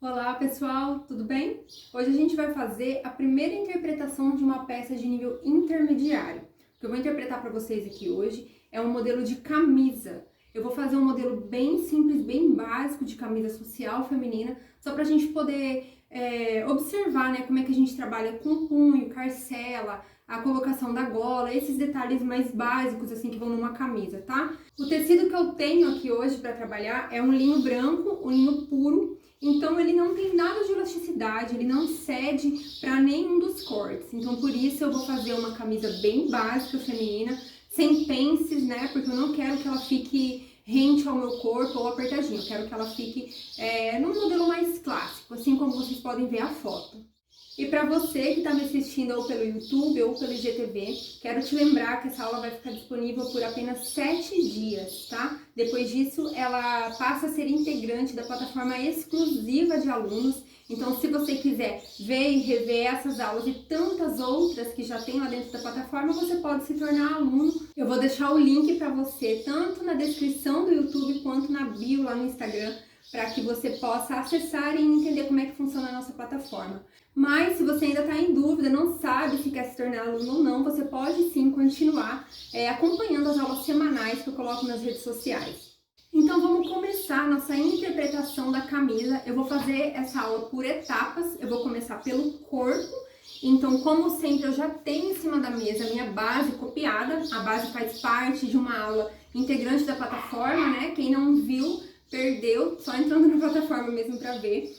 Olá pessoal, tudo bem? Hoje a gente vai fazer a primeira interpretação de uma peça de nível intermediário. O que eu vou interpretar para vocês aqui hoje é um modelo de camisa. Eu vou fazer um modelo bem simples, bem básico de camisa social feminina, só para a gente poder observar, né, como é que a gente trabalha com punho, carcela, a colocação da gola, esses detalhes mais básicos assim que vão numa camisa, tá? O tecido que eu tenho aqui hoje para trabalhar é um linho branco, um linho puro. Então ele não tem nada de elasticidade, ele não cede para nenhum dos cortes. Então por isso eu vou fazer uma camisa bem básica feminina, sem pences, né? Porque eu não quero que ela fique rente ao meu corpo ou apertadinha. Eu quero que ela fique num modelo mais clássico, assim como vocês podem ver a foto. E para você que está me assistindo ou pelo YouTube ou pelo IGTV, quero te lembrar que essa aula vai ficar disponível por apenas 7 dias, tá? Depois disso, ela passa a ser integrante da plataforma exclusiva de alunos. Então, se você quiser ver e rever essas aulas e tantas outras que já tem lá dentro da plataforma, você pode se tornar aluno. Eu vou deixar o link para você, tanto na descrição do YouTube quanto na bio lá no Instagram, para que você possa acessar e entender como é que funciona a nossa plataforma. Mas se você ainda está em dúvida, não sabe se quer se tornar aluno ou não, você pode sim continuar acompanhando as aulas semanais que eu coloco nas redes sociais. Então vamos começar a nossa interpretação da camisa. Eu vou fazer essa aula por etapas, eu vou começar pelo corpo. Então, como sempre, eu já tenho em cima da mesa a minha base copiada. A base faz parte de uma aula integrante da plataforma, né? Quem não viu, perdeu, só entrando na plataforma mesmo para ver.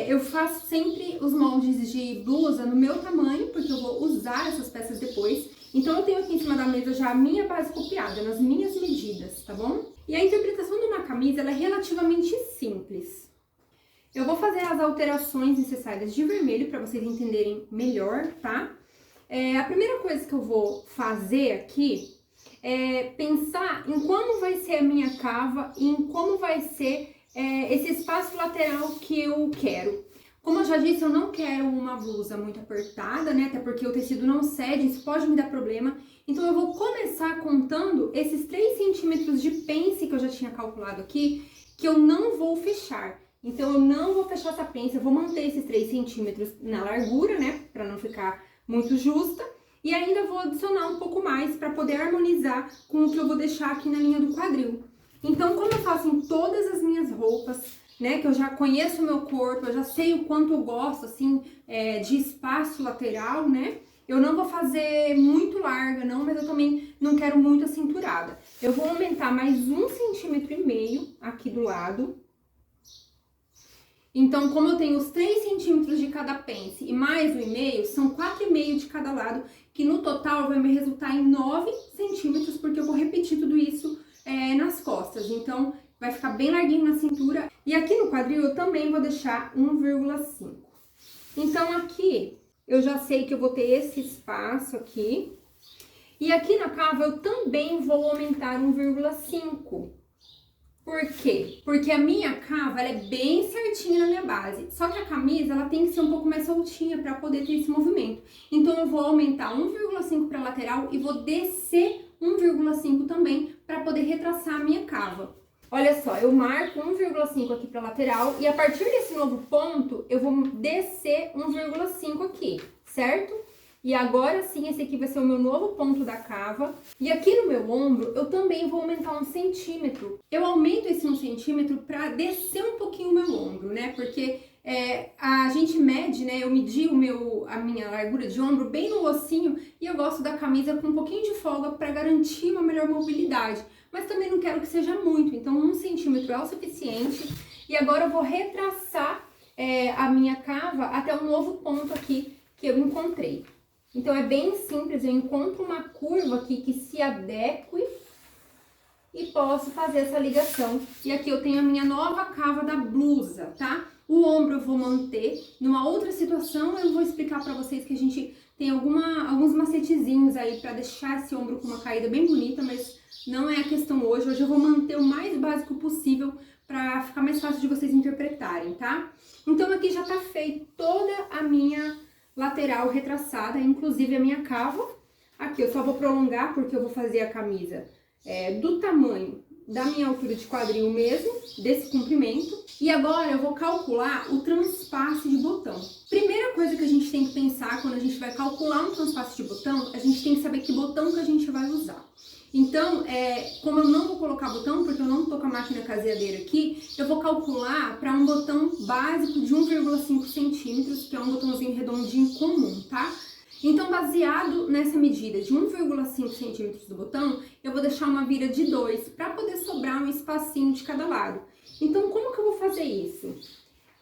Eu faço sempre os moldes de blusa no meu tamanho, porque eu vou usar essas peças depois. Então eu tenho aqui em cima da mesa já a minha base copiada, nas minhas medidas, tá bom? E a interpretação de uma camisa, ela é relativamente simples. Eu vou fazer as alterações necessárias de vermelho para vocês entenderem melhor, tá? A primeira coisa que eu vou fazer aqui é pensar em como vai ser a minha cava e em como vai ser esse espaço lateral que eu quero. Como eu já disse, eu não quero uma blusa muito apertada, né? Até porque o tecido não cede, isso pode me dar problema. Então eu vou começar contando esses 3 centímetros de pence que eu já tinha calculado aqui, que eu não vou fechar. Então eu não vou fechar essa pence, eu vou manter esses 3 centímetros na largura, né? Pra não ficar muito justa. E ainda vou adicionar um pouco mais para poder harmonizar com o que eu vou deixar aqui na linha do quadril. Então, como eu faço em todas as minhas roupas, né, que eu já conheço o meu corpo, eu já sei o quanto eu gosto, assim, de espaço lateral, né, eu não vou fazer muito larga, não, mas eu também não quero muito acinturada. Eu vou aumentar mais 1,5 centímetros aqui do lado. Então, como eu tenho os 3 centímetros de cada pence e mais 1,5, são 4,5 de cada lado, que no total vai me resultar em 9 centímetros, porque eu vou repetir tudo isso nas costas. Então, vai ficar bem larguinho na cintura. E aqui no quadril eu também vou deixar 1,5. Então, aqui eu já sei que eu vou ter esse espaço aqui. E aqui na cava eu também vou aumentar 1,5. Por quê? Porque a minha cava ela é bem certinha na minha base. Só que a camisa ela tem que ser um pouco mais soltinha para poder ter esse movimento. Então eu vou aumentar 1,5 para a lateral e vou descer 1,5 também para poder retraçar a minha cava. Olha só, eu marco 1,5 aqui para a lateral e a partir desse novo ponto eu vou descer 1,5 aqui, certo? E agora sim, esse aqui vai ser o meu novo ponto da cava. E aqui no meu ombro, eu também vou aumentar 1 centímetro. Eu aumento esse 1 centímetro para descer um pouquinho o meu ombro, né? Porque a gente mede, né? Eu medi a minha largura de ombro bem no ossinho e eu gosto da camisa com um pouquinho de folga para garantir uma melhor mobilidade. Mas também não quero que seja muito, então 1 centímetro é o suficiente. E agora eu vou retraçar a minha cava até um novo ponto aqui que eu encontrei. Então, é bem simples, eu encontro uma curva aqui que se adeque e posso fazer essa ligação. E aqui eu tenho a minha nova cava da blusa, tá? O ombro eu vou manter. Numa outra situação, eu vou explicar pra vocês que a gente tem alguns macetezinhos aí pra deixar esse ombro com uma caída bem bonita, mas não é a questão hoje. Hoje eu vou manter o mais básico possível pra ficar mais fácil de vocês interpretarem, tá? Então, aqui já tá feita toda a minha lateral retraçada, inclusive a minha cava. Aqui eu só vou prolongar porque eu vou fazer a camisa do tamanho da minha altura de quadril mesmo, desse comprimento. E agora eu vou calcular o transpasse de botão. Primeira coisa que a gente tem que pensar quando a gente vai calcular um transpasse de botão, a gente tem que saber que botão que a gente vai usar. Então, como eu não vou colocar botão, porque eu não tô com a máquina caseadeira aqui, eu vou calcular para um botão básico de 1,5 centímetros, que é um botãozinho redondinho comum, tá? Então, baseado nessa medida de 1,5 centímetros do botão, eu vou deixar uma vira de 2, para poder sobrar um espacinho de cada lado. Então, como que eu vou fazer isso?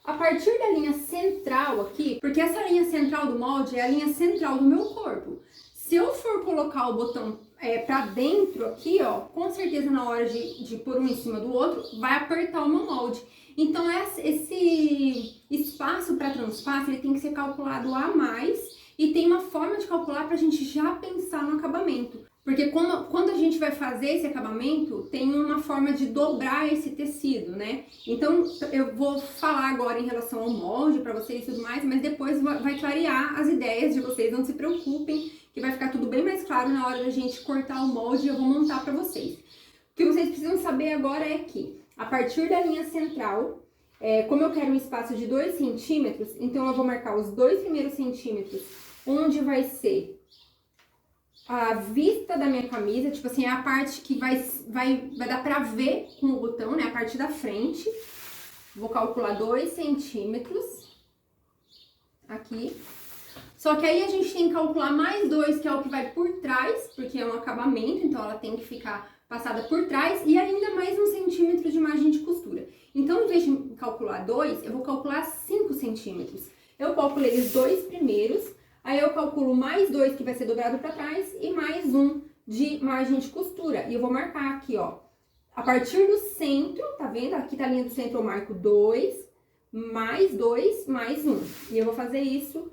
A partir da linha central aqui, porque essa linha central do molde é a linha central do meu corpo. Se eu for colocar o botão para dentro aqui, ó, com certeza na hora de pôr um em cima do outro, vai apertar o meu molde. Então, esse espaço para transpasse, ele tem que ser calculado a mais e tem uma forma de calcular para a gente já pensar no acabamento. Porque quando a gente vai fazer esse acabamento, tem uma forma de dobrar esse tecido, né? Então, eu vou falar agora em relação ao molde para vocês e tudo mais, mas depois vai clarear as ideias de vocês, não se preocupem, que vai ficar tudo bem mais claro na hora da gente cortar o molde e eu vou montar para vocês. O que vocês precisam saber agora é que, a partir da linha central, como eu quero um espaço de 2 centímetros, então eu vou marcar os 2 primeiros centímetros, onde vai ser a vista da minha camisa, tipo assim, é a parte que vai dar pra ver com o botão, né, a parte da frente. Vou calcular 2 centímetros aqui. Só que aí a gente tem que calcular mais 2, que é o que vai por trás, porque é um acabamento, então ela tem que ficar passada por trás, e ainda mais 1 centímetro de margem de costura. Então, em vez de calcular 2, eu vou calcular 5 centímetros. Eu calculei os 2 primeiros, aí eu calculo mais 2 que vai ser dobrado para trás e mais 1 de margem de costura. E eu vou marcar aqui, ó, a partir do centro, tá vendo? Aqui tá a linha do centro, eu marco 2, mais 1. E eu vou fazer isso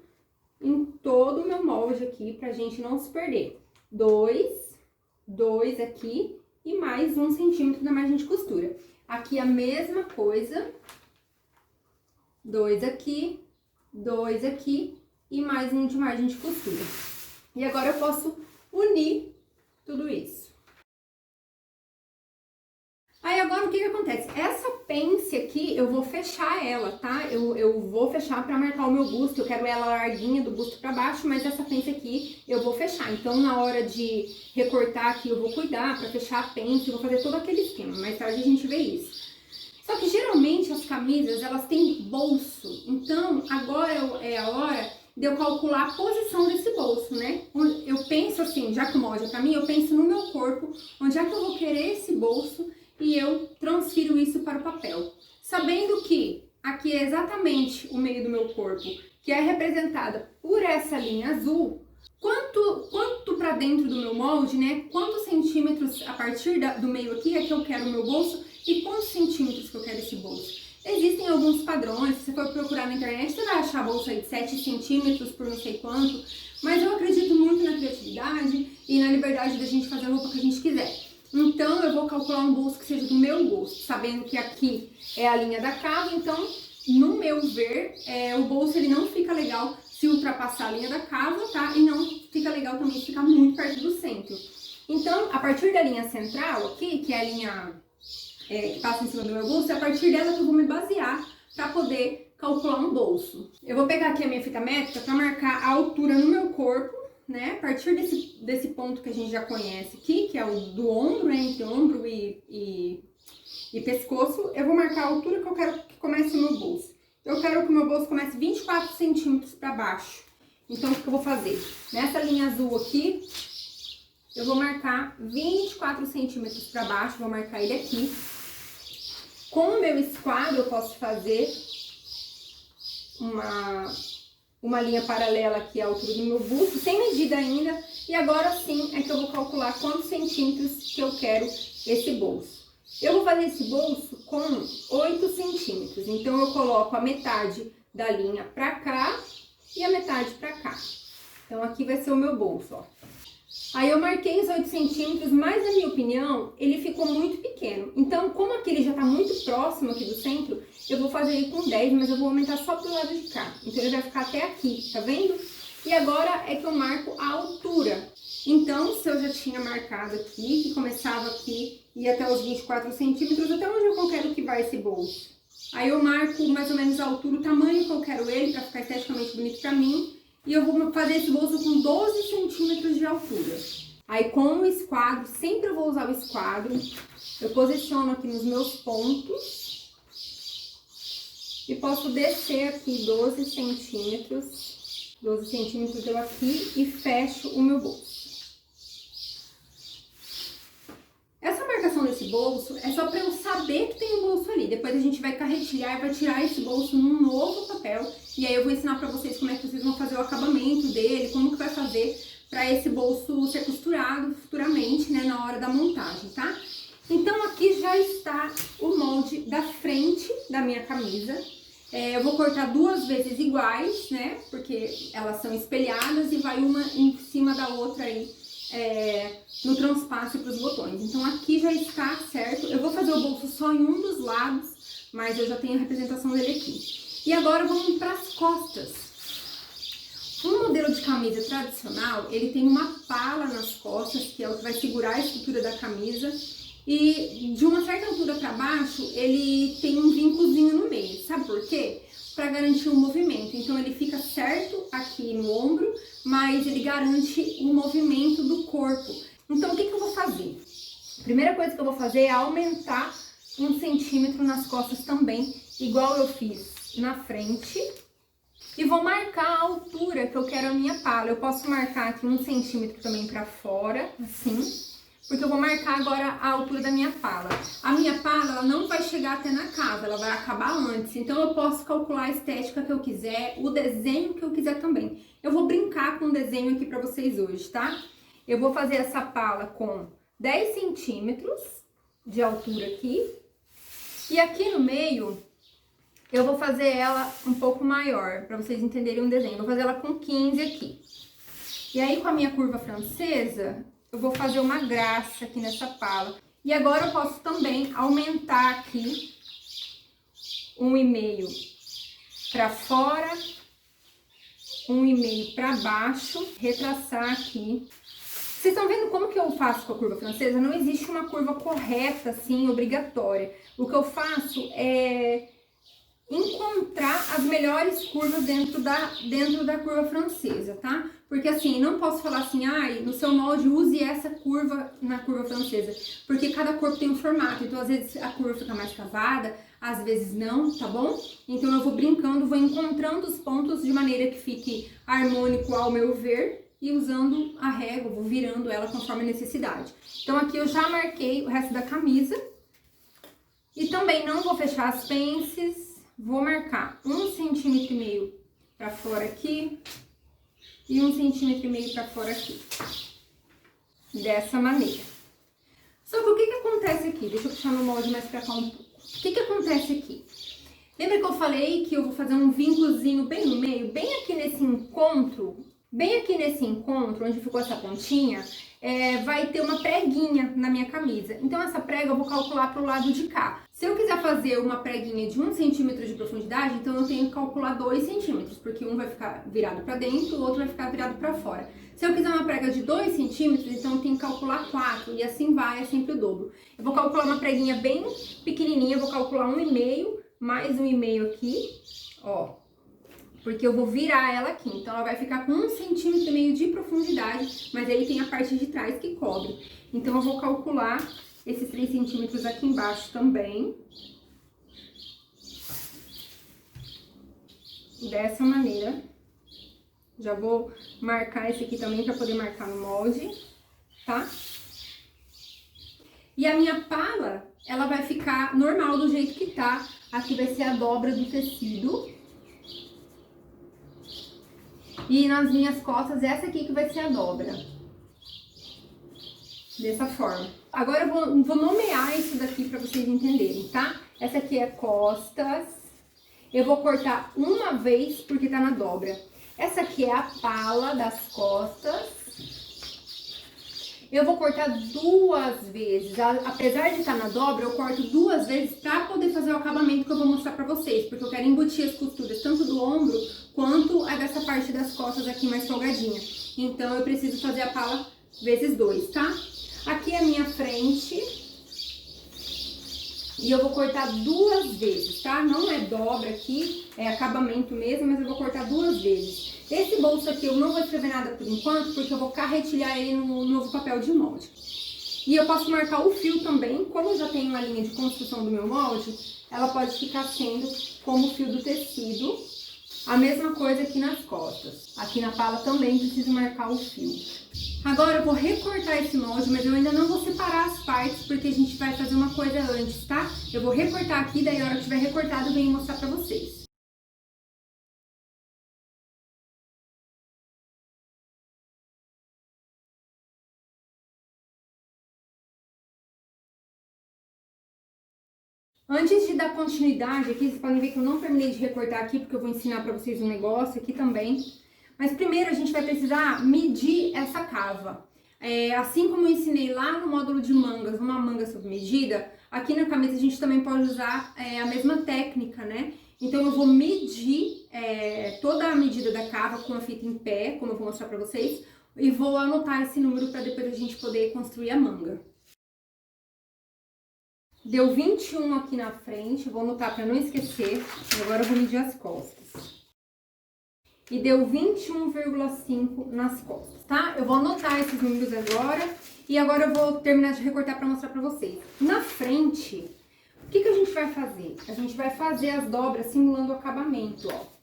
em todo o meu molde aqui, pra gente não se perder. 2 aqui e mais 1 centímetro da margem de costura. Aqui a mesma coisa, 2 aqui, 2 aqui e mais 1 de margem de costura. E agora eu posso unir tudo isso. Aí agora o que acontece? Essa pence aqui, eu vou fechar ela, tá? Eu vou fechar pra marcar o meu busto, eu quero ela larguinha do busto pra baixo, mas essa pence aqui eu vou fechar. Então, na hora de recortar aqui, eu vou cuidar pra fechar a pence, eu vou fazer todo aquele esquema. Mais tarde a gente vê isso. Só que geralmente as camisas, elas têm bolso. Então, agora é a hora de eu calcular a posição desse bolso, né? Eu penso assim, já que o molde é pra mim, eu penso no meu corpo, onde é que eu vou querer esse bolso, e eu transfiro isso para o papel. Sabendo que aqui é exatamente o meio do meu corpo, que é representada por essa linha azul, quanto para dentro do meu molde, né? Quantos centímetros a partir do meio aqui é que eu quero o meu bolso e quantos centímetros que eu quero esse bolso. Existem alguns padrões, se você for procurar na internet, você vai achar bolsa aí de 7 centímetros por não sei quanto, mas eu acredito muito na criatividade e na liberdade da gente fazer a roupa que a gente quiser. Então, eu vou calcular um bolso que seja do meu gosto, sabendo que aqui é a linha da cava, então, no meu ver, o bolso ele não fica legal se ultrapassar a linha da cava, tá? E não fica legal também se ficar muito perto do centro. Então, a partir da linha central aqui, que é a linha que passa em cima do meu bolso, é a partir dela que eu vou me basear para poder calcular um bolso. Eu vou pegar aqui a minha fita métrica para marcar a altura no meu corpo, né? A partir desse ponto que a gente já conhece aqui, que é o do ombro, né? Entre ombro e pescoço, eu vou marcar a altura que eu quero que comece o meu bolso. Eu quero que o meu bolso comece 24 centímetros para baixo. Então, o que eu vou fazer? Nessa linha azul aqui, eu vou marcar 24 centímetros para baixo, vou marcar ele aqui. Com o meu esquadro, eu posso fazer uma linha paralela aqui à altura do meu busto, sem medida ainda, e agora sim é que eu vou calcular quantos centímetros que eu quero esse bolso. Eu vou fazer esse bolso com 8 centímetros, então eu coloco a metade da linha pra cá e a metade pra cá. Então aqui vai ser o meu bolso, ó. Aí eu marquei os 8 centímetros, mas na minha opinião, ele ficou muito pequeno. Então, como aqui ele já tá muito próximo aqui do centro, eu vou fazer ele com 10, mas eu vou aumentar só pro lado de cá. Então, ele vai ficar até aqui, tá vendo? E agora é que eu marco a altura. Então, se eu já tinha marcado aqui, que começava aqui ir até os 24 centímetros, até onde eu quero que vai esse bolso. Aí eu marco mais ou menos a altura, o tamanho que eu quero ele, pra ficar esteticamente bonito pra mim. E eu vou fazer esse bolso com 12 centímetros de altura. Aí com o esquadro, sempre eu vou usar o esquadro, eu posiciono aqui nos meus pontos. E posso descer aqui 12 centímetros eu aqui e fecho o meu bolso. Essa marcação desse bolso é só para eu saber que tem um bolso ali. Depois a gente vai carretilhar e vai tirar esse bolso num novo papel. E aí eu vou ensinar para vocês como é que vocês vão fazer o acabamento dele, como que vai fazer para esse bolso ser costurado futuramente, né, na hora da montagem, tá? Então aqui já está o molde da frente da minha camisa. Eu vou cortar 2 vezes iguais, né, porque elas são espelhadas e vai uma em cima da outra aí. No transpasse para os botões. Então aqui já está certo. Eu vou fazer o bolso só em um dos lados, mas eu já tenho a representação dele aqui. E agora vamos para as costas. Um modelo de camisa tradicional, ele tem uma pala nas costas, que é o que vai segurar a estrutura da camisa. E de uma certa altura para baixo, ele tem um vincozinho no meio. Sabe por quê? Para garantir o movimento. Então ele fica certo aqui no ombro, mas ele garante o movimento do corpo. Então o que eu vou fazer? A primeira coisa que eu vou fazer é aumentar 1 centímetro nas costas também, igual eu fiz na frente. E vou marcar a altura que eu quero a minha pala. Eu posso marcar aqui 1 centímetro também para fora, assim. Porque eu vou marcar agora a altura da minha pala. A minha pala, ela não vai chegar até na cava, ela vai acabar antes. Então eu posso calcular a estética que eu quiser, o desenho que eu quiser também. Eu vou brincar com o desenho aqui pra vocês hoje, tá? Eu vou fazer essa pala com 10 centímetros de altura aqui. E aqui no meio, eu vou fazer ela um pouco maior, pra vocês entenderem o desenho. Eu vou fazer ela com 15 aqui. E aí com a minha curva francesa, eu vou fazer uma graça aqui nessa pala. E agora eu posso também aumentar aqui 1,5 para fora, 1,5 para baixo, retraçar aqui. Vocês estão vendo como que eu faço com a curva francesa? Não existe uma curva correta, assim, obrigatória. O que eu faço é encontrar as melhores curvas dentro da curva francesa, tá? Porque assim, não posso falar assim, no seu molde use essa curva na curva francesa, porque cada corpo tem um formato, então às vezes a curva fica mais cavada, às vezes não, tá bom? Então eu vou brincando, vou encontrando os pontos de maneira que fique harmônico ao meu ver e usando a régua, vou virando ela conforme a necessidade. Então aqui eu já marquei o resto da camisa e também não vou fechar as pences. Vou marcar 1,5 centímetro para fora aqui e 1,5 centímetro para fora aqui. Dessa maneira. Só que o que acontece aqui? Deixa eu puxar meu molde mais pra cá um pouco. O que acontece aqui? Lembra que eu falei que eu vou fazer um vincozinho bem no meio? Bem aqui nesse encontro, onde ficou essa pontinha, vai ter uma preguinha na minha camisa. Então essa prega eu vou calcular pro lado de cá. Se eu quiser fazer uma preguinha de 1 centímetro de profundidade, então eu tenho que calcular 2 centímetros, porque um vai ficar virado para dentro, o outro vai ficar virado para fora. Se eu quiser uma prega de 2 centímetros, então eu tenho que calcular 4, e assim vai, é sempre o dobro. Eu vou calcular uma preguinha bem pequenininha, eu vou calcular 1,5, mais 1,5 aqui, ó. Porque eu vou virar ela aqui, então ela vai ficar com 1,5 centímetro de profundidade, mas aí tem a parte de trás que cobre. Então eu vou calcular esses 3 centímetros aqui embaixo também. Dessa maneira. Já vou marcar esse aqui também para poder marcar no molde, tá? E a minha pala, ela vai ficar normal do jeito que tá. Aqui vai ser a dobra do tecido. E nas minhas costas, essa aqui que vai ser a dobra. Dessa forma. Agora eu vou nomear isso daqui pra vocês entenderem, tá? Essa aqui é costas. Eu vou cortar uma vez porque tá na dobra. Essa aqui é a pala das costas. Eu vou cortar 2 vezes. Apesar de estar na dobra, eu corto 2 vezes pra poder fazer o acabamento que eu vou mostrar pra vocês. Porque eu quero embutir as costuras tanto do ombro quanto a dessa parte das costas aqui mais folgadinha. Então eu preciso fazer a pala vezes 2, tá? Aqui é a minha frente. E eu vou cortar 2 vezes, tá? Não é dobra aqui, é acabamento mesmo, mas eu vou cortar 2 vezes. Esse bolso aqui eu não vou escrever nada por enquanto, porque eu vou carretilhar ele no novo papel de molde. E eu posso marcar o fio também, como eu já tenho uma linha de construção do meu molde, ela pode ficar sendo como o fio do tecido. A mesma coisa aqui nas costas. Aqui na pala também preciso marcar o fio. Agora eu vou recortar esse molde, mas eu ainda não vou separar as partes, porque a gente vai fazer uma coisa antes, tá? Eu vou recortar aqui, daí a hora que tiver recortado eu venho mostrar pra vocês. Antes de dar continuidade aqui, vocês podem ver que eu não terminei de recortar aqui, porque eu vou ensinar pra vocês um negócio aqui também. Mas primeiro a gente vai precisar medir essa cava. Assim como eu ensinei lá no módulo de mangas, uma manga sob medida, aqui na camisa a gente também pode usar a mesma técnica, né? Então eu vou medir toda a medida da cava com a fita em pé, como eu vou mostrar pra vocês, e vou anotar esse número para depois a gente poder construir a manga. Deu 21 aqui na frente, vou anotar para não esquecer, agora eu vou medir as costas. E deu 21,5 nas costas, tá? Eu vou anotar esses números agora e agora eu vou terminar de recortar para mostrar para vocês. Na frente, o que a gente vai fazer? A gente vai fazer as dobras simulando o acabamento, ó.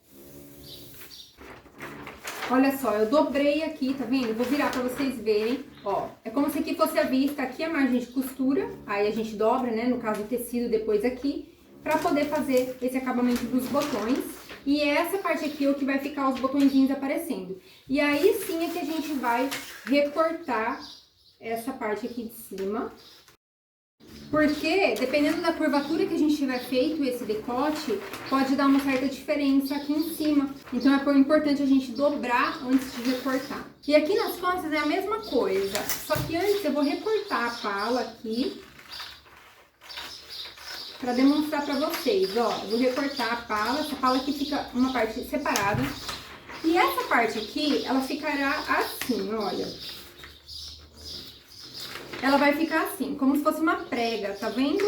Olha só, eu dobrei aqui, tá vendo? Eu vou virar pra vocês verem, ó. É como se aqui fosse a vista, aqui a margem de costura, aí a gente dobra, né, no caso o tecido depois aqui, pra poder fazer esse acabamento dos botões. E essa parte aqui é o que vai ficar os botõezinhos aparecendo. E aí sim é que a gente vai recortar essa parte aqui de cima. Porque, dependendo da curvatura que a gente tiver feito esse decote, pode dar uma certa diferença aqui em cima. Então, é importante a gente dobrar antes de recortar. E aqui nas costas é a mesma coisa, só que antes eu vou recortar a pala aqui, para demonstrar para vocês, ó. Eu vou recortar a pala, essa pala aqui fica uma parte separada. E essa parte aqui, ela ficará assim, olha. Ela vai ficar assim, como se fosse uma prega, tá vendo?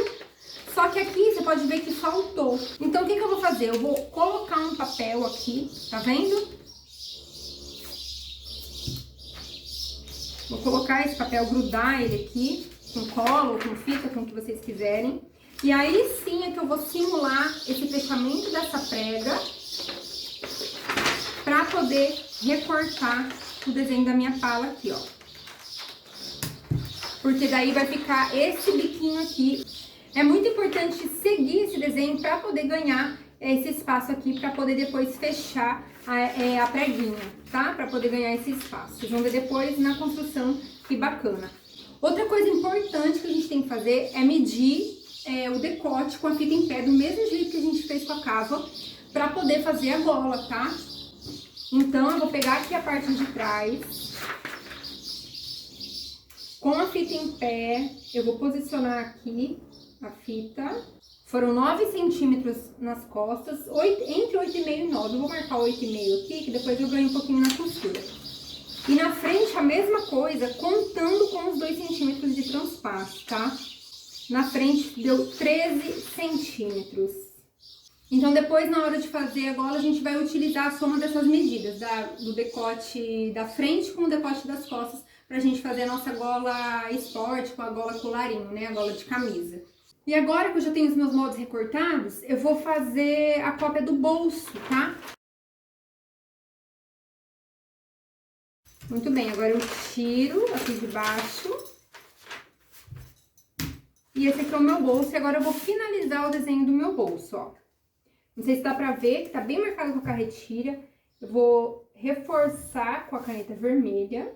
Só que aqui você pode ver que faltou. Então, o que eu vou fazer? Eu vou colocar um papel aqui, tá vendo? Vou colocar esse papel, grudar ele aqui, com cola ou com fita, com o que vocês quiserem. E aí sim é que eu vou simular esse fechamento dessa prega pra poder recortar o desenho da minha pala aqui, ó. Porque daí vai ficar esse biquinho aqui. É muito importante seguir esse desenho para poder ganhar esse espaço aqui, para poder depois fechar a preguinha, tá? Para poder ganhar esse espaço. Vocês vão ver depois na construção, que bacana. Outra coisa importante que a gente tem que fazer é medir o decote com a fita em pé, do mesmo jeito que a gente fez com a cava, para poder fazer a gola, tá? Então, eu vou pegar aqui a parte de trás. Com a fita em pé, eu vou posicionar aqui a fita. Foram 9 centímetros nas costas, entre 8,5 e 9. Eu vou marcar 8,5 aqui, que depois eu ganho um pouquinho na costura. E na frente a mesma coisa, contando com os 2 centímetros de transpasso, tá? Na frente deu 13 centímetros. Então depois, na hora de fazer a gola, a gente vai utilizar a soma dessas medidas, do decote da frente com o decote das costas, pra gente fazer a nossa gola esporte com a gola colarinho, né? A gola de camisa. E agora que eu já tenho os meus moldes recortados, eu vou fazer a cópia do bolso, tá? Muito bem, agora eu tiro aqui de baixo. E esse aqui é o meu bolso, e agora eu vou finalizar o desenho do meu bolso, ó. Não sei se dá pra ver, que tá bem marcado com a carretilha. Eu vou reforçar com a caneta vermelha.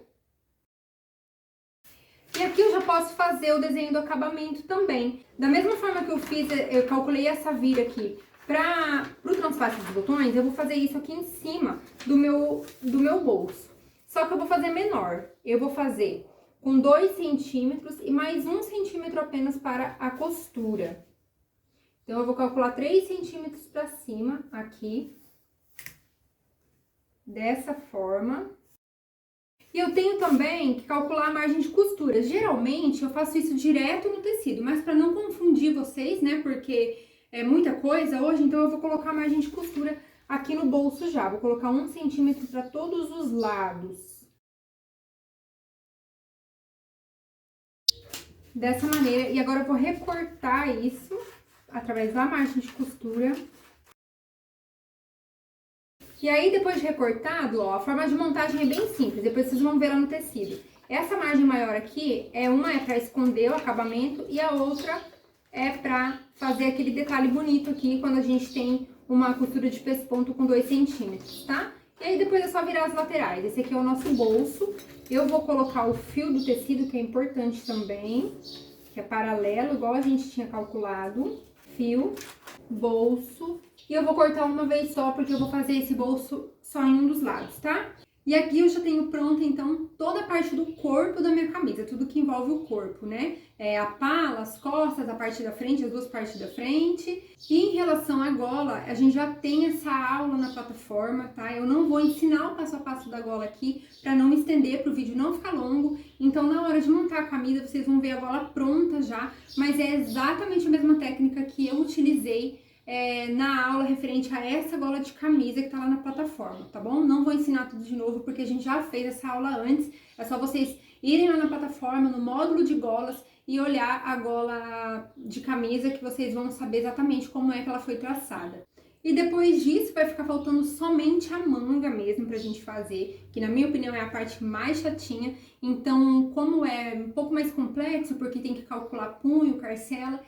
E aqui eu já posso fazer o desenho do acabamento também. Da mesma forma que eu fiz, eu calculei essa vira aqui para o transpasse dos botões, eu vou fazer isso aqui em cima do meu bolso. Só que eu vou fazer menor. Eu vou fazer com 2 centímetros e mais 1 centímetro apenas para a costura. Então, eu vou calcular 3 centímetros para cima aqui, dessa forma. E eu tenho também que calcular a margem de costura. Geralmente eu faço isso direto no tecido, mas para não confundir vocês, né, porque é muita coisa hoje, então eu vou colocar a margem de costura aqui no bolso já. Vou colocar 1 centímetro para todos os lados. Dessa maneira, e agora eu vou recortar isso através da margem de costura. E aí, depois de recortado, ó, a forma de montagem é bem simples, depois vocês vão ver lá no tecido. Essa margem maior aqui, uma é para esconder o acabamento e a outra é para fazer aquele detalhe bonito aqui quando a gente tem uma costura de pesponto com 2 centímetros, tá? E aí depois é só virar as laterais. Esse aqui é o nosso bolso. Eu vou colocar o fio do tecido, que é importante também, que é paralelo, igual a gente tinha calculado. Fio, bolso. E eu vou cortar uma vez só, porque eu vou fazer esse bolso só em um dos lados, tá? E aqui eu já tenho pronta, então, toda a parte do corpo da minha camisa, tudo que envolve o corpo, né? A pala, as costas, a parte da frente, as duas partes da frente. E em relação à gola, a gente já tem essa aula na plataforma, tá? Eu não vou ensinar o passo a passo da gola aqui, pra não estender, pro vídeo não ficar longo. Então, na hora de montar a camisa, vocês vão ver a gola pronta já, mas é exatamente a mesma técnica que eu utilizei na aula referente a essa gola de camisa que tá lá na plataforma, tá bom? Não vou ensinar tudo de novo porque a gente já fez essa aula antes, é só vocês irem lá na plataforma, no módulo de golas e olhar a gola de camisa que vocês vão saber exatamente como é que ela foi traçada. E depois disso vai ficar faltando somente a manga mesmo pra gente fazer, que na minha opinião é a parte mais chatinha. Então, como é um pouco mais complexo, porque tem que calcular punho, carcela,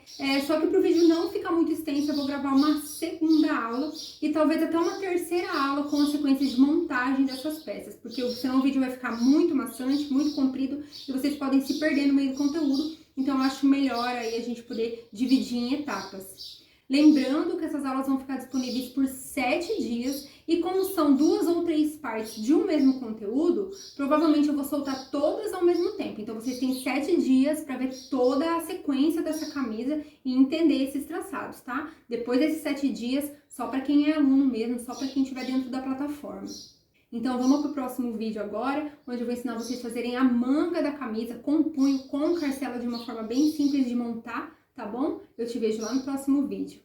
só que pro vídeo não ficar muito extenso, eu vou gravar uma segunda aula e talvez até uma terceira aula com a sequência de montagem dessas peças, porque senão o vídeo vai ficar muito maçante, muito comprido e vocês podem se perder no meio do conteúdo. Então, eu acho melhor aí a gente poder dividir em etapas. Lembrando que essas aulas vão ficar disponíveis por 7 dias e como são 2 ou 3 partes de um mesmo conteúdo, provavelmente eu vou soltar todas ao mesmo tempo. Então vocês têm 7 dias para ver toda a sequência dessa camisa e entender esses traçados, tá? Depois desses 7 dias, só para quem é aluno mesmo, só para quem estiver dentro da plataforma. Então vamos pro próximo vídeo agora, onde eu vou ensinar vocês a fazerem a manga da camisa com punho, com carcela de uma forma bem simples de montar, tá bom? Eu te vejo lá no próximo vídeo.